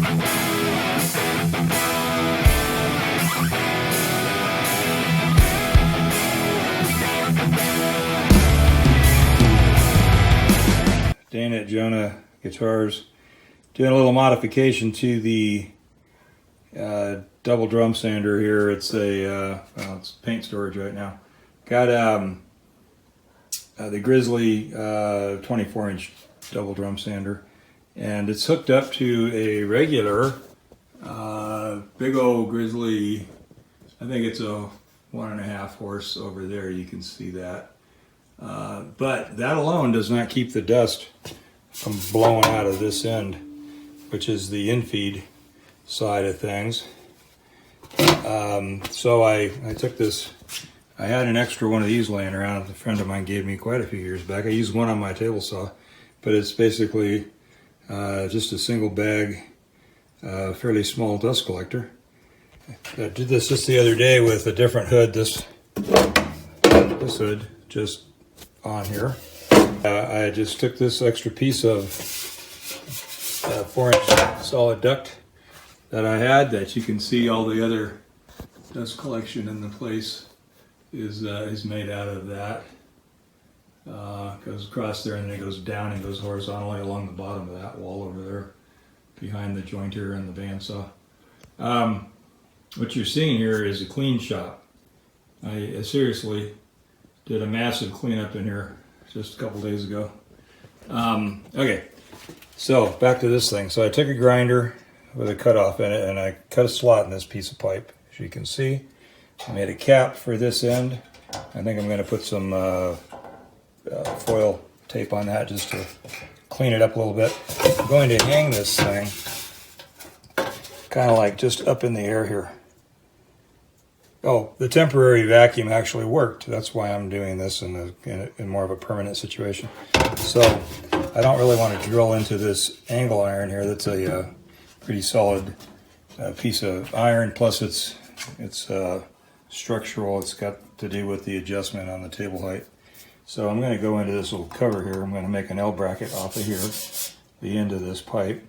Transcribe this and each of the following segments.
Dane at Jonah Guitars doing a little modification to the double drum sander here. It's a well, it's paint storage right now. Got the GRIZZLY 24-inch double drum sander, and it's hooked up to a regular big old GRIZZLY. I think it's a 1.5 horse over there. You can see that. But that alone does not keep the dust from blowing out of this end, which is the infeed side of things. So I took this, I had an extra one of these laying around. A friend of mine gave me quite a few years back. I used one on my table saw, but it's basically just a single bag, fairly small dust collector. I did this just the other day with a different hood. This hood just on here. I just took this extra piece of 4-inch solid duct that I had, that you can see all the other dust collection in the place is made out of that. Goes across there and then it goes down and goes horizontally along the bottom of that wall over there behind the jointer and the bandsaw. What you're seeing here is a clean shop. I seriously did a massive cleanup in here just a couple days ago. Okay, so back to this thing. So I took a grinder with a cutoff in it and I cut a slot in this piece of pipe. As you can see, I made a cap for this end. I think I'm going to put some foil tape on that just to clean it up a little bit. I'm going to hang this thing kind of like just up in the air here. Oh, the temporary vacuum actually worked. That's why I'm doing this in more of a permanent situation. So I don't really want to drill into this angle iron here. That's a pretty solid piece of iron. Plus it's structural. It's got to do with the adjustment on the table height. So I'm going to go into this little cover here. I'm going to make an L bracket off of here, the end of this pipe,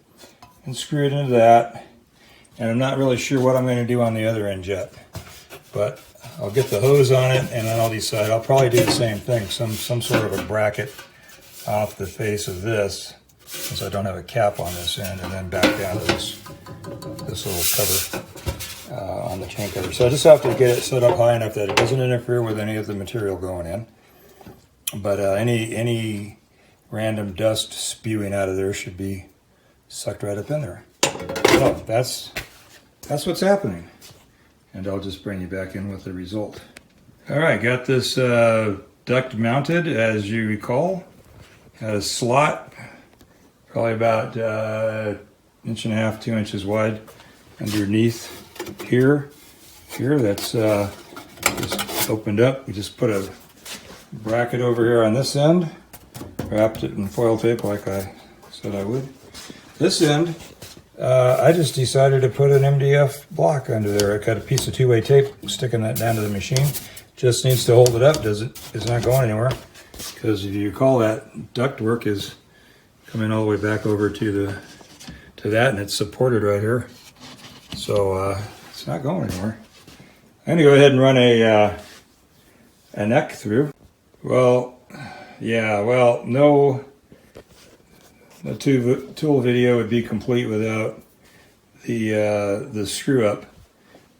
and screw it into that. And I'm not really sure what I'm going to do on the other end yet. But I'll get the hose on it and then I'll decide. I'll probably do the same thing, some sort of a bracket off the face of this, since I don't have a cap on this end, and then back down to this little cover on the chain cover. So I just have to get it set up high enough that it doesn't interfere with any of the material going in. But any random dust spewing out of there should be sucked right up in there. So that's what's happening. And I'll just bring you back in with the result. All right, got this duct mounted, as you recall. Had a slot, probably about 1.5 inches, 2 inches wide underneath here. That's just opened up. We just put a bracket over here on this end, wrapped it in foil tape like I said I would. This end, I just decided to put an MDF block under there. I cut a piece of 2-way tape, sticking that down to the machine. Just needs to hold it up. It's not going anywhere, because if you recall, that duct work is coming all the way back over to that, and it's supported right here. So it's not going anywhere. I'm gonna go ahead and run a neck through. Well, yeah. Well, no. The tool video would be complete without the screw up.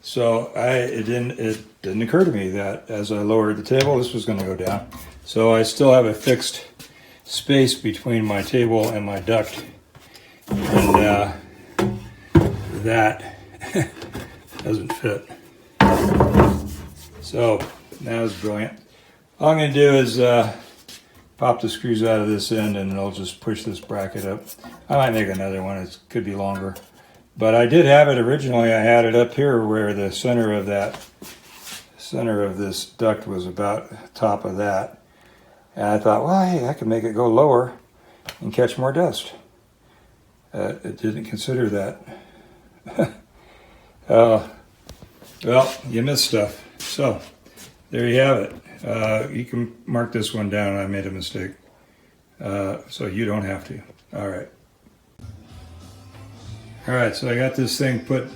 So it didn't occur to me that as I lowered the table, this was going to go down. So I still have a fixed space between my table and my duct, and that doesn't fit. So that was brilliant. All I'm going to do is pop the screws out of this end, and I'll just push this bracket up. I might make another one. It could be longer. But I did have it originally. I had it up here where the center of this duct was about the top of that. And I thought, well, hey, I could make it go lower and catch more dust. It didn't consider that. Well, you missed stuff. So there you have it. You can mark this one down. I made a mistake. So you don't have to. All right. All right, so I got this thing put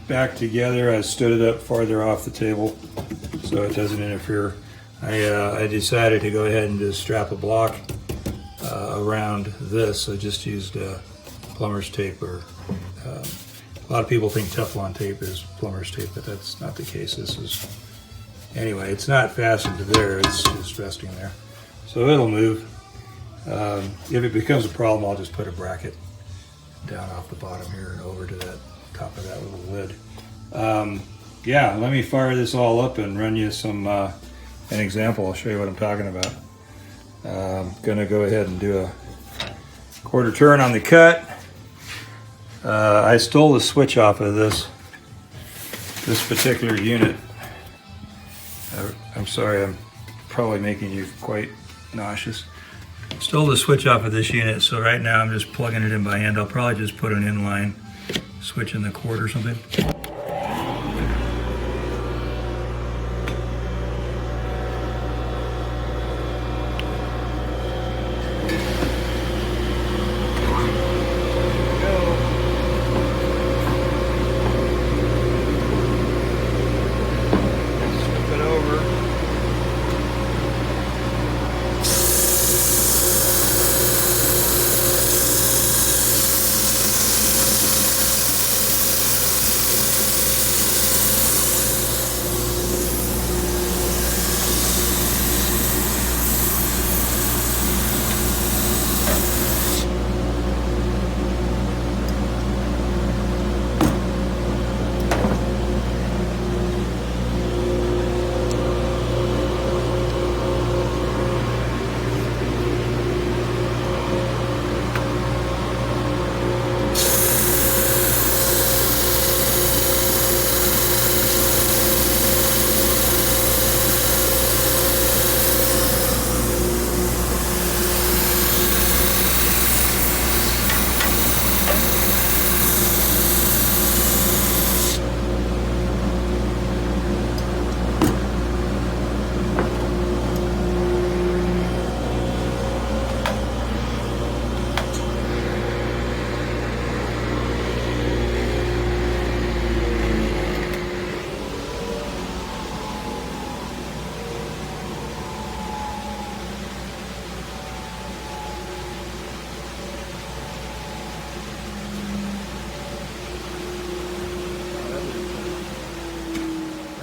back together. I stood it up farther off the table so it doesn't interfere. I decided to go ahead and just strap a block around this. I just used plumber's tape, or a lot of people think Teflon tape is plumber's tape, but that's not the case. This is, anyway, it's not fastened to there, it's just resting there. So it'll move. If it becomes a problem, I'll just put a bracket down off the bottom here and over to that top of that little lid. Yeah, let me fire this all up and run you some an example. I'll show you what I'm talking about. I'm gonna go ahead and do a quarter turn on the cut. I stole the switch off of this particular unit. I'm sorry, I'm probably making you quite nauseous. Stole the switch off of this unit, so right now I'm just plugging it in by hand. I'll probably just put an inline switch in the cord or something.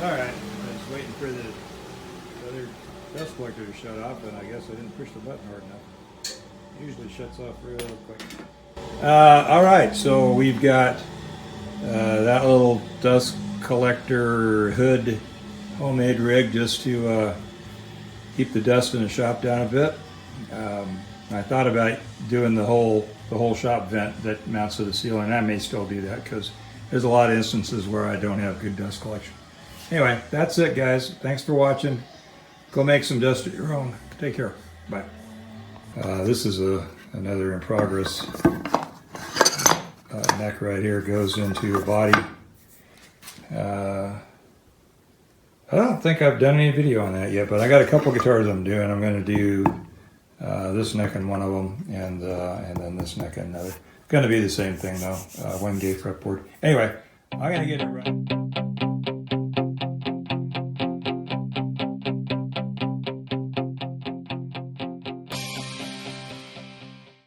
Alright, I was waiting for the other dust collector to shut off, and I guess I didn't push the button hard enough. It usually shuts off real quick. Alright, so we've got that little dust collector hood homemade rig just to keep the dust in the shop down a bit. I thought about doing the whole shop vent that mounts to the ceiling, and I may still do that because there's a lot of instances where I don't have good dust collection. Anyway, that's it, guys. Thanks for watching. Go make some dust of your own. Take care. Bye. This is another in progress. Neck right here goes into a body. I don't think I've done any video on that yet, but I got a couple guitars I'm doing. I'm going to do this neck in one of them, and then this neck in another. It's going to be the same thing though. One gate fretboard. Anyway, I'm going to get it right.